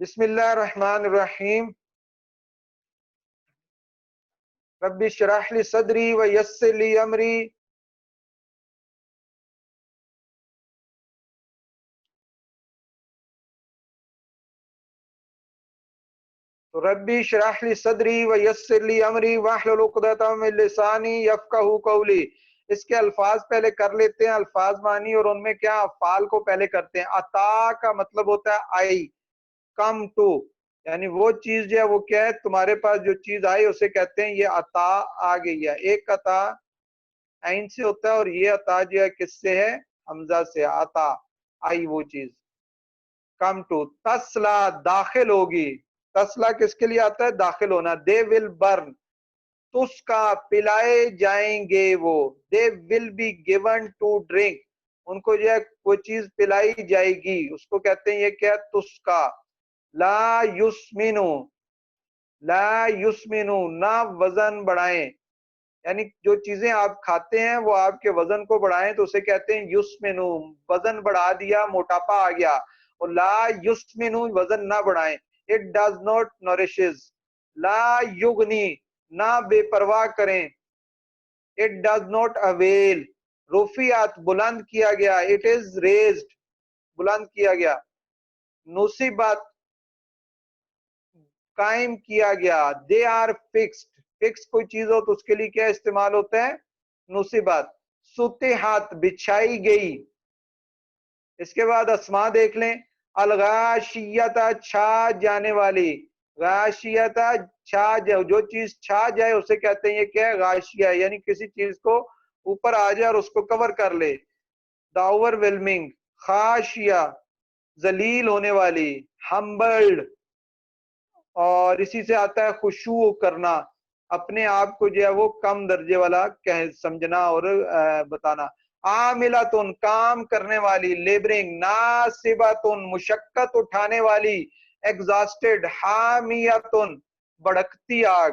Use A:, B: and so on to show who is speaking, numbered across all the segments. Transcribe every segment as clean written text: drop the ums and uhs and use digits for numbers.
A: بسم اللہ الرحمن الرحیم رب اشرح لی صدری ویسر لی امری تو ربی اشرح لی صدری ویسر لی امری واحلل عقدۃ من لسانی یفقہوا قولی. اس کے الفاظ پہلے کر لیتے ہیں، الفاظ معنی، اور ان میں کیا افعال کو پہلے کرتے ہیں. عطا کا مطلب ہوتا ہے آئی، کم ٹو، یعنی وہ چیز جو ہے وہ کیا ہے، تمہارے پاس جو چیز آئی اسے کہتے ہیں یہ عطا آ گئی ہے. ایک عطا عین سے ہوتا ہے اور یہ عطا جو ہے کس سے ہے، حمزہ سے. عطا آئی وہ چیز. کم ٹو تسلا داخل ہوگی. تسلا کس کے لیے آتا ہے، داخل ہونا. دے ول برن، تس کا پلائے جائیں گے وہ. They will be given to drink, ان کو جو ہے کوئی چیز پلائی جائے گی، اس کو کہتے ہیں یہ کیا، تس کا. لا یسمنو، لا یسمنو نہ وزن بڑھائیں، یعنی جو چیزیں آپ کھاتے ہیں وہ آپ کے وزن کو بڑھائیں تو اسے کہتے ہیں یسمنو، وزن بڑھا دیا، موٹاپا آ گیا. اور لا یسمنو وزن نہ بڑھائیں. اٹ ڈز ناٹ نورشز، لا یغنی نہ بے پرواہ کریں. اٹ ڈز ناٹ اویل، رفیعت بلند کیا گیا. اٹ از ریزڈ بلند کیا گیا. نصیبت قائم کیا گیا. دے آر فکسڈ، فکس کوئی چیز ہو تو اس کے لیے کیا استعمال ہوتا ہے، نصیبت. سطحت بچھائی گئی. اس کے بعد اسماء دیکھ لیں. الغاشیت چھا جانے والی. غاشیت چھا جائے، جو چیز چھا جائے اسے کہتے ہیں یہ کیا ہے، غاشیہ، یعنی کسی چیز کو اوپر آ جائے اور اس کو کور کر لے. دا اوور ویلمنگ. خاشیہ ذلیل ہونے والی. ہمبلڈ، اور اسی سے آتا ہے خشوع کرنا، اپنے آپ کو جو ہے وہ کم درجے والا سمجھنا اور بتانا. عاملاتن کام کرنے والی، لیبرنگ. ناصباتن مشقت اٹھانے والی، ایگزاسٹڈ. حامیتن بھڑکتی آگ،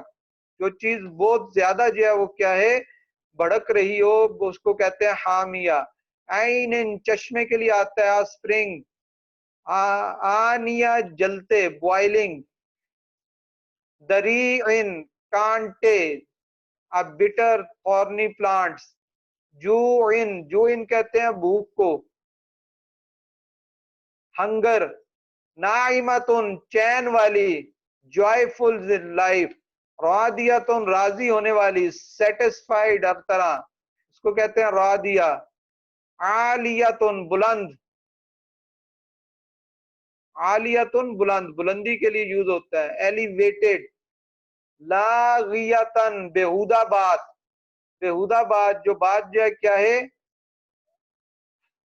A: جو چیز بہت زیادہ جو ہے وہ کیا ہے، بھڑک رہی ہو، اس کو کہتے ہیں حامیہ. عین چشمے کے لیے آتا ہے اسپرنگ. آنیہ جلتے، بوائلنگ. دریعن کانٹے، بٹر thorny plants. جوعن، جوعن کہتے ہیں بھوک کو. ہنگر. نائمتن چین والی، joyful life. راضیتن راضی ہونے والی، satisfied ہر طرح، اس کو کہتے ہیں راضیہ. عالیتن بلند، عالیتن بلند، بلندی کے لیے یوز ہوتا ہے. ایلیویٹڈ. لاغیتن بےہودہ بات، بےہودہ بات، جو بات جو ہے کیا ہے،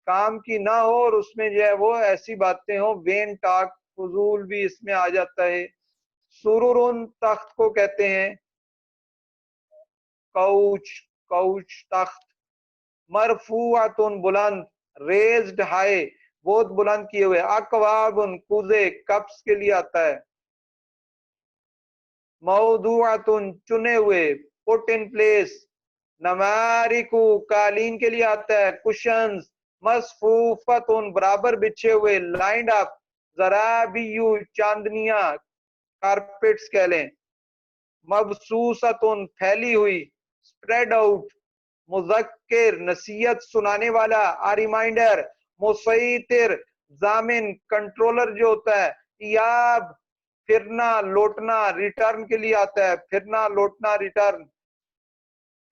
A: کام کی نہ ہو اور اس میں جو ہے وہ ایسی باتیں ہوں. وین ٹاک، فضول بھی اس میں آ جاتا ہے. سرورن تخت کو کہتے ہیں کوچ، کوچ تخت. مرفوعتن بلند، ریزڈ ہائی، بہت بلند کیے ہوئے. اکوابن کوزے، کپس کے لیے آتا ہے. موضوعتن چنے ہوئے، پٹ ان پلیس. نمارکو قالین کے لیے آتا ہے، کشنز. مصفوفتن برابر بچھے ہوئے، لائنڈ اپ. ذرابیو چاندنیاں، کارپٹس کہہ لیں. مبسوستن پھیلی ہوئی، spread out. مذکر نصیحت سنانے والا، ریمائنڈر. مسیطر ضامن کنٹرولر جو ہوتا ہے. ایاب پھرنا لوٹنا، ریٹرن کے لیے آتا ہے، پھرنا لوٹنا ریٹرن.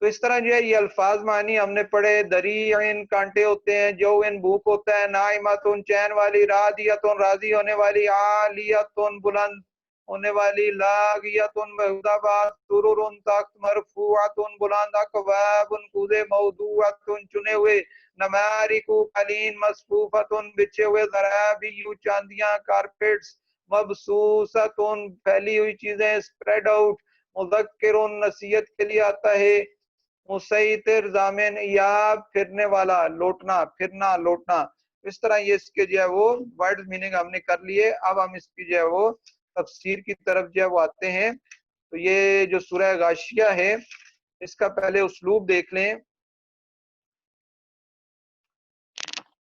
A: تو اس طرح جو ہے یہ الفاظ معنی ہم نے پڑھے. دریعن کانٹے ہوتے ہیں، جوعن بھوک ہوتا ہے، نائمتن چین والی، راضیتن راضی ہونے والی، عالیتن بلند ہونے والی، لاغیتن بےہودہ بات. سرورن تخت، مرفوعتن بلند، اکوابن کوزے، موضوعتن چنے ہوئے، نمارکو قالین، مصفوفتن بچھے ہوئے، ذرابیو چاندیاں، کارپیٹس. مبسوستن پھیلی ہوئی چیزیں، spread out. مذکرن نصیحت کے لیے آتا ہے. مسیطر ضامن، ایاب پھرنے والا، لوٹنا، پھرنا لوٹنا. اس طرح یہ اس کے جو ہے وہ ورڈ میننگ ہم نے کر لیے. اب ہم اس کی جو ہے وہ تفسیر کی طرف جو ہے وہ آتے ہیں. تو یہ جو سورہ غاشیہ ہے اس کا پہلے اسلوب دیکھ لیں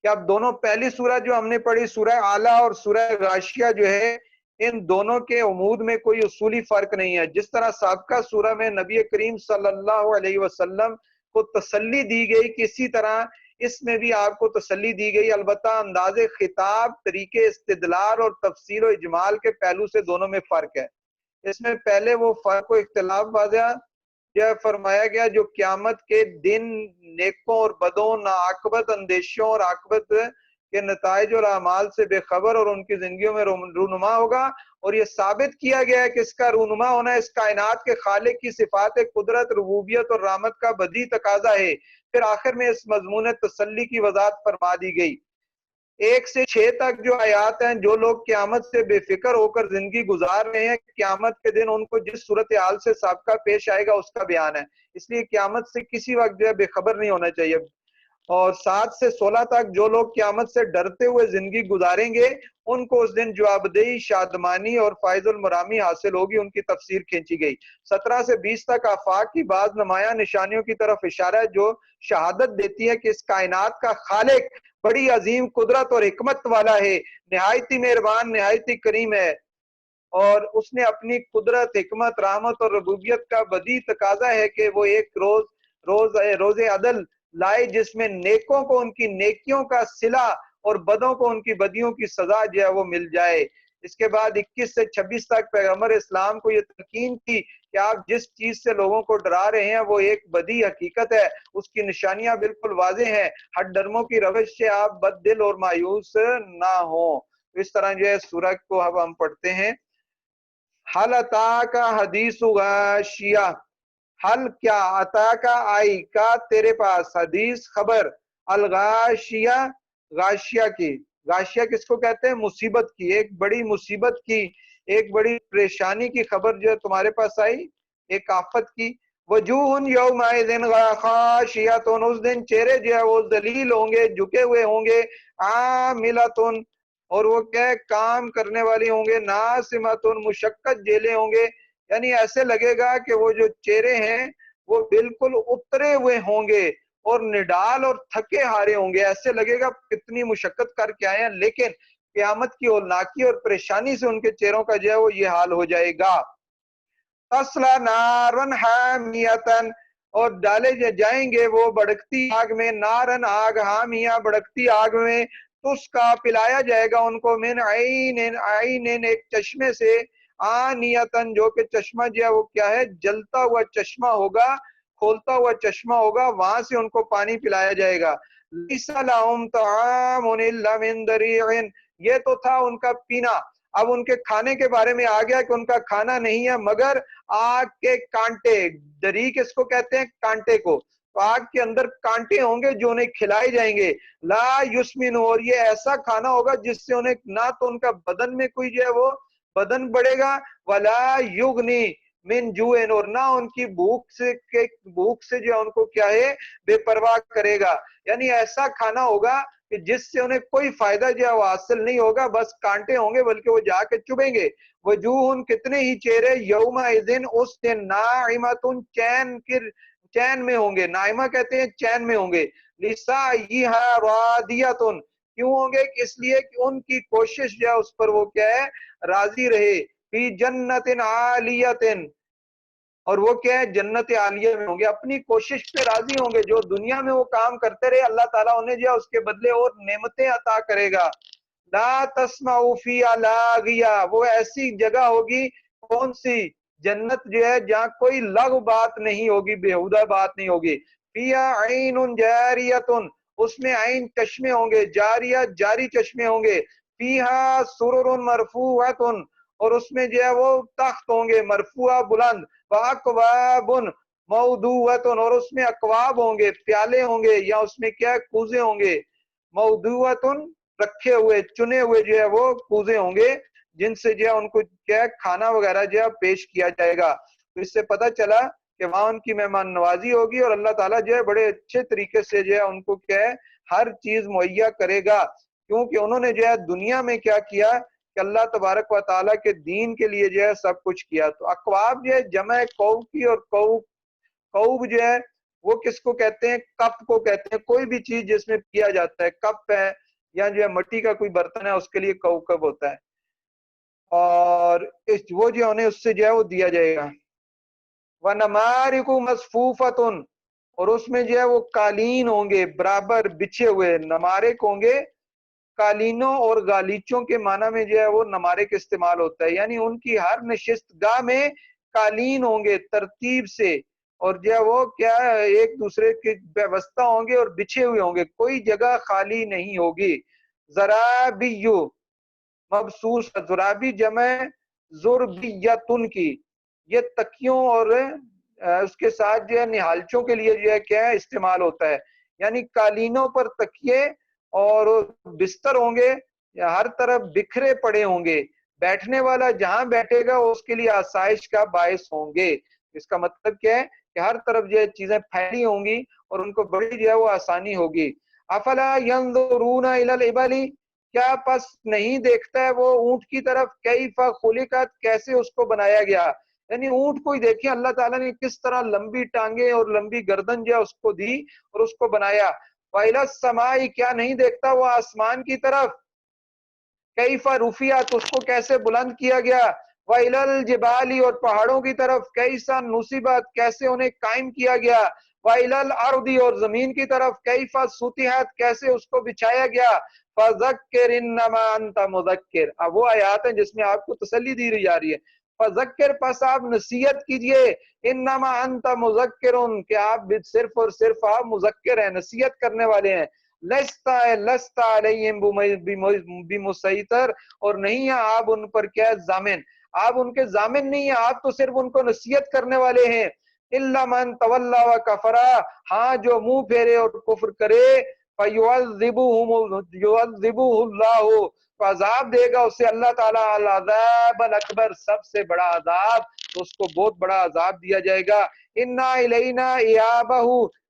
A: کہ اب دونوں، پہلی سورہ جو ہم نے پڑھی سورہ اعلیٰ اور سورہ غاشیہ جو ہے ان دونوں کے عمود میں کوئی اصولی فرق نہیں ہے۔ جس طرح سابقہ سورہ میں نبی کریم صلی اللہ علیہ وسلم کو تسلی دی گئی، کسی طرح اس میں بھی آپ کو تسلی دی گئی، البتہ انداز خطاب، طریقے استدلال اور تفصیل و اجمال کے پہلو سے دونوں میں فرق ہے۔ اس میں پہلے وہ فرق و اختلاف واضح یہ فرمایا گیا جو قیامت کے دن نیکوں اور بدوں، ناعاقبت اندیشوں اور عاقبت کے نتائج اور اعمال سے بے خبر اور ان کی زندگیوں میں رونما ہوگا، اور یہ ثابت کیا گیا ہے کہ اس کا رونما ہونا اس کائنات کے خالق کی صفات قدرت، ربوبیت اور رحمت کا بدیہی تقاضا ہے۔ پھر آخر میں اس مضمون تسلی کی وضاحت فرما دی گئی۔ 1 سے 6 تک جو آیات ہیں، جو لوگ قیامت سے بے فکر ہو کر زندگی گزار رہے ہیں، قیامت کے دن ان کو جس صورتحال سے سابقہ پیش آئے گا اس کا بیان ہے، اس لیے قیامت سے کسی وقت جو ہے بے خبر نہیں ہونا چاہیے۔ اور 7 سے 16 تک جو لوگ قیامت سے ڈرتے ہوئے زندگی گزاریں گے، ان کو اس دن جوابدہی، شادمانی اور فائز المرامی حاصل ہوگی، ان کی تفسیر کھینچی گئی۔ 17 سے 20 تک آفاق کی بعض نمایاں نشانیوں کی طرف اشارہ ہے جو شہادت دیتی ہے کہ اس کائنات کا خالق بڑی عظیم قدرت اور حکمت والا ہے، نہایت ہی مہربان، نہایت ہی کریم ہے، اور اس نے اپنی قدرت، حکمت، رحمت اور ربوبیت کا بدیہی تقاضا ہے کہ وہ ایک روز عدل لائے جس میں نیکوں کو ان کی نیکیوں کا صلہ اور بدوں کو ان کی بدیوں کی سزا جو ہے وہ مل جائے۔ اس کے بعد 21 سے 26 تک پیغمبر اسلام کو یہ تلقین کی کہ آپ جس چیز سے لوگوں کو ڈرا رہے ہیں وہ ایک بدی حقیقت ہے، اس کی نشانیاں بالکل واضح ہیں، ہٹ ڈرموں کی روش سے آپ بد دل اور مایوس نہ ہوں۔ اس طرح جو ہے سورہ کو اب ہم پڑھتے ہیں۔ حل اتاک حدیث غاشیہ، حل کیا اتاک آئی کا تیرے پاس، حدیث خبر، الغاشیہ غاشیہ کی، غاشیہ کس کو کہتے ہیں؟ مصیبت کی، ایک بڑی مصیبت کی، ایک بڑی پریشانی کی خبر جو ہے تمہارے پاس آئی، ایک آفت کی۔ وجوہ یومئذ خاشعۃ، اس دن چہرے جو ہے وہ ذلیل ہوں گے، جھکے ہوئے ہوں گے، عاملۃ، اور وہ کیا ہے کام کرنے والی ہوں گے، ناصمۃ، مشقت جیلے ہوں گے، یعنی ایسے لگے گا کہ وہ جو چہرے ہیں وہ بالکل اترے ہوئے ہوں گے اور نڈال اور تھکے ہارے ہوں گے، ایسے لگے گا کتنی مشقت کر کے آئے ہیں، لیکن قیامت کی ہولناکی اور پریشانی سے ان کے چہروں کا جو ہے وہ یہ حال ہو جائے گا۔ تصلا نارن حامیتن، اور ڈالے جائیں گے وہ بڑکتی آگ میں، نارن آگ، حامیہ بڑکتی آگ میں، اس کا پلایا جائے گا ان کو، من عین ایک چشمے سے، آنیتن جو کہ چشمہ جو ہے وہ کیا ہے جلتا ہوا چشمہ ہوگا، کھولتا ہوا چشمہ ہوگا، وہاں سے ان کو پانی پلایا جائے گا۔ لیس لہم طعام الا من ضریع، یہ تو تھا ان کا پینا، اب ان کے کھانے کے بارے میں آ گیا کہ ان کا کھانا نہیں ہے مگر آگ کے کانٹے، دری کس کو کہتے ہیں؟ کانٹے کو، تو آگ کے اندر کانٹے ہوں گے جو انہیں کھلائے جائیں گے، لا یسمن، اور یہ ایسا کھانا ہوگا جس سے انہیں نہ تو ان کا بدن میں کوئی جو ہے وہ بدن بڑھے گا، ولا یغنی من جوع، اور نہ ان کی بھوک سے جو ہے ان کو کیا ہے بے پرواہ کرے گا، یعنی ایسا کھانا ہوگا کہ جس سے انہیں کوئی فائدہ جو ہے وہ حاصل نہیں ہوگا، بس کانٹے ہوں گے بلکہ وہ جا کے چبیں گے۔ وجوہ، کتنے ہی چہرے، یومئذ اس دن، ناعمۃ، چین میں ہوں گے، نائمہ کہتے ہیں چین میں ہوں گے، لسعیھا راضیۃ، کیوں ہوں گے؟ اس لیے کہ ان کی کوشش جو ہے اس پر وہ کیا ہے راضی رہے، فی جنت عالیۃ، اور وہ کیا ہے جنت عالیہ میں ہوں گے، اپنی کوشش پہ راضی ہوں گے، جو دنیا میں وہ کام کرتے رہے اللہ تعالیٰ انہیں جو ہے اس کے بدلے اور نعمتیں عطا کرے گا۔ لا تسمع فیہا لاغیہ، وہ ایسی جگہ ہوگی، کون سی؟ جنت جو ہے جہاں کوئی لغو بات نہیں ہوگی، بیہودہ بات نہیں ہوگی۔ فیہا عین جاریۃ، اس میں عین چشمے ہوں گے، جاریہ جاری چشمے ہوں گے، فیہا سرر مرفوعۃ، اور اس میں جو ہے وہ تخت ہوں گے مرفوعہ بلند، وَأَكْوَابٌ مَوْضُوعَةٌ، اور اس میں اکواب ہوں گے، پیالے ہوں گے، یا اس میں کیا کوزے ہوں گے، موضوعۃ، رکھے ہوئے، چنے ہوئے جو ہے وہ کوزے ہوں گے جن سے جو ہے ان کو کیا کھانا وغیرہ جو ہے پیش کیا جائے گا۔ تو اس سے پتہ چلا کہ وہاں ان کی مہمان نوازی ہوگی اور اللہ تعالیٰ جو ہے بڑے اچھے طریقے سے جو ہے ان کو کیا ہے ہر چیز مہیا کرے گا، کیونکہ انہوں نے جو ہے دنیا میں کیا کیا کہ اللہ تبارک و تعالیٰ کے دین کے لیے جو ہے سب کچھ کیا۔ تو اکواب جو ہے جمع کوب کی، اور کوب جو ہے وہ کس کو کہتے ہیں؟ کپ کو کہتے ہیں، کوئی بھی چیز جس میں پیا جاتا ہے، کپ ہے یا جو ہے مٹی کا کوئی برتن ہے اس کے لیے کوکب ہوتا ہے۔ اور وہ جو انہیں اس سے جو ہے وہ دیا جائے گا۔ وَنَمَارِقُ مَصْفُوفَةٌ، اور اس میں جو ہے وہ قالین ہوں گے برابر بچھے ہوئے، نمارق ہوں گے۔ قالینوں اور گالیچوں کے معنی میں جو ہے وہ نمارق استعمال ہوتا ہے، یعنی ان کی ہر نشست گاہ میں قالین ہوں گے ترتیب سے، اور جو ہے وہ کیا ایک دوسرے کے وابستہ ہوں گے اور بچھے ہوئے ہوں گے، کوئی جگہ خالی نہیں ہوگی۔ زرابیو مبسوس، زرابی جمع زربیتن کی، یہ تکیوں اور اس کے ساتھ جو ہے نہالچوں کے لیے جو ہے کیا ہے استعمال ہوتا ہے، یعنی قالینوں پر تکیے اور بستر ہوں گے، ہر طرف بکھرے پڑے ہوں گے، بیٹھنے والا جہاں بیٹھے گا اس کے لیے آسائش کا باعث ہوں گے۔ اس کا مطلب کیا ہے کہ ہر طرف جو ہے چیزیں پھیلی ہوں گی اور ان کو بڑی جو ہے وہ آسانی ہوگی۔ افلا ینظرون الی الابل، کیا پس نہیں دیکھتا ہے وہ اونٹ کی طرف، کیف خلقت، کیسے اس کو بنایا گیا، یعنی اونٹ کو ہی دیکھیں اللہ تعالیٰ نے کس طرح لمبی ٹانگیں اور لمبی گردن جو ہے اس کو دی اور اس کو بنایا۔ وَإِلَى السَّمَاءِ، کیا نہیں دیکھتا وہ آسمان کی طرف، کیف رفعت، اس کو کیسے بلند کیا گیا، وَإِلَى الْجِبَالِ، اور پہاڑوں کی طرف، کیسا نصبت، کیسے انہیں قائم کیا گیا، وَإِلَى الْأَرْضِ، اور زمین کی طرف، کیف سطحت، کیسے اس کو بچھایا گیا۔ فَذَكِّرْ إِنَّمَا أَنْتَ مُذَكِّرْ، اب وہ آیات ہیں جس میں آپ کو تسلی دی جا رہی ہے۔ فَذَكِّرْ، پس آپ نصیحت کیجئے، إِنَّمَا أَنْتَ مُذَكِّرٌ، کہ آپ صرف اور صرف آپ مذکر ہیں، نصیحت کرنے والے ہیں۔ لست علیہم بمسیطر، اور نہیں ہیں آپ ان پر کیا ضامن، آپ ان کے ضامن نہیں ہیں، آپ تو صرف ان کو نصیحت کرنے والے ہیں۔ الا من تولی وکفر، ہاں جو منہ پھیرے اور کفر کرے، فیعذبہ اللہ، تو عذاب دے گا اسے اللہ تعالیٰ، العذاب الاکبر، سب سے بڑا عذاب، تو اس کو بہت بڑا عذاب دیا جائے گا۔ انا الینا ایابہ،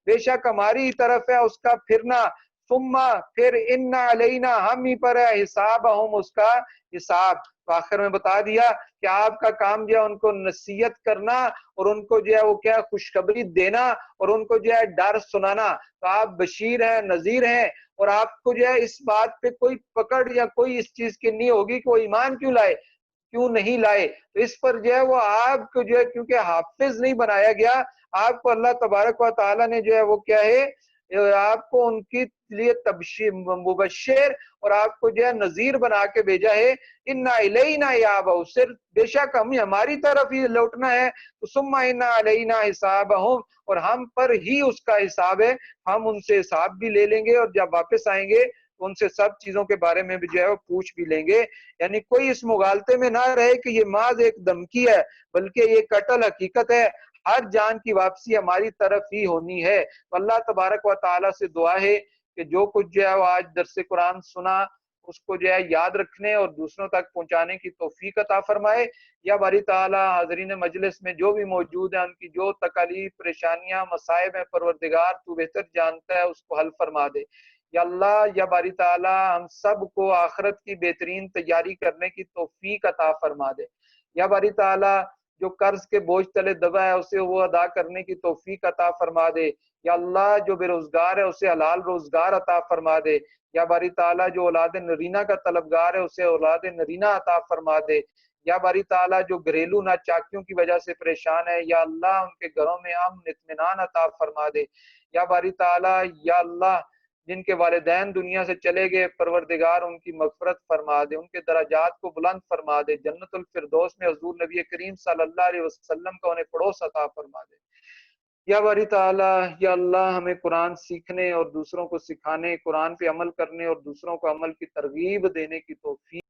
A: بے شک ہماری طرف ہے اس کا پھرنا، ثم پھر انا علینا، ہم ہی پر ہے حسابہم، اس کا حساب۔ تو آخر میں بتا دیا کہ آپ کا کام جو ہے ان کو نصیحت کرنا اور ان کو جو ہے وہ کیا خوشخبری دینا اور ان کو جو ہے ڈر سنانا۔ تو آپ بشیر ہیں، نذیر ہیں، اور آپ کو جو ہے اس بات پہ کوئی پکڑ یا کوئی اس چیز کی نہیں ہوگی کہ وہ ایمان کیوں لائے، کیوں نہیں لائے، تو اس پر جو ہے وہ آپ کو جو ہے کیونکہ حافظ نہیں بنایا گیا، آپ کو اللہ تبارک و تعالی نے جو ہے وہ کیا ہے آپ کو ان کی لیے تبشیر مبشر اور آپ کو جو ہے نذیر بنا کے بھیجا ہے۔ انا الینا ایابہم، صرف بے شک ہماری طرف ہی لوٹنا ہے، تو ثم انا علینا حسابہم، اور ہم پر ہی اس کا حساب ہے، ہم ان سے حساب بھی لے لیں گے اور جب واپس آئیں گے تو ان سے سب چیزوں کے بارے میں بھی جو ہے وہ پوچھ بھی لیں گے۔ یعنی کوئی اس مغالطے میں نہ رہے کہ یہ محض ایک دھمکی ہے، بلکہ یہ قتل حقیقت ہے، ہر جان کی واپسی ہماری طرف ہی ہونی ہے۔ تو اللہ تبارک و تعالیٰ سے دعا ہے کہ جو کچھ جو ہے وہ آج درس قرآن سنا اس کو جو ہے یاد رکھنے اور دوسروں تک پہنچانے کی توفیق عطا فرمائے۔ یا باری تعالیٰ حاضرین مجلس میں جو بھی موجود ہیں ان کی جو تکالیف، پریشانیاں، مصائب ہیں، پروردگار تو بہتر جانتا ہے، اس کو حل فرما دے۔ یا اللہ، یا باری تعالیٰ ہم سب کو آخرت کی بہترین تیاری کرنے کی توفیق عطا فرما دے۔ یا باری تعالیٰ جو قرض کے بوجھ تلے دبا ہے اسے وہ ادا کرنے کی توفیق عطا فرما دے۔ یا اللہ جو بے روزگار ہے اسے حلال روزگار عطا فرما دے۔ یا باری تعالیٰ جو اولاد نرینہ کا طلبگار ہے اسے اولاد نرینہ عطا فرما دے۔ یا باری تعالیٰ جو گھریلو ناچاکیوں کی وجہ سے پریشان ہے، یا اللہ ان کے گھروں میں امن اطمینان عطا فرما دے۔ یا باری تعالیٰ، یا اللہ جن کے والدین دنیا سے چلے گئے، پروردگار ان کی مغفرت فرما دے، ان کے درجات کو بلند فرما دے، جنت الفردوس میں حضور نبی کریم صلی اللہ علیہ وسلم کا انہیں پڑوس عطا فرما دے۔ یا باری تعالیٰ، یا اللہ ہمیں قرآن سیکھنے اور دوسروں کو سکھانے، قرآن پہ عمل کرنے اور دوسروں کو عمل کی ترغیب دینے کی توفیق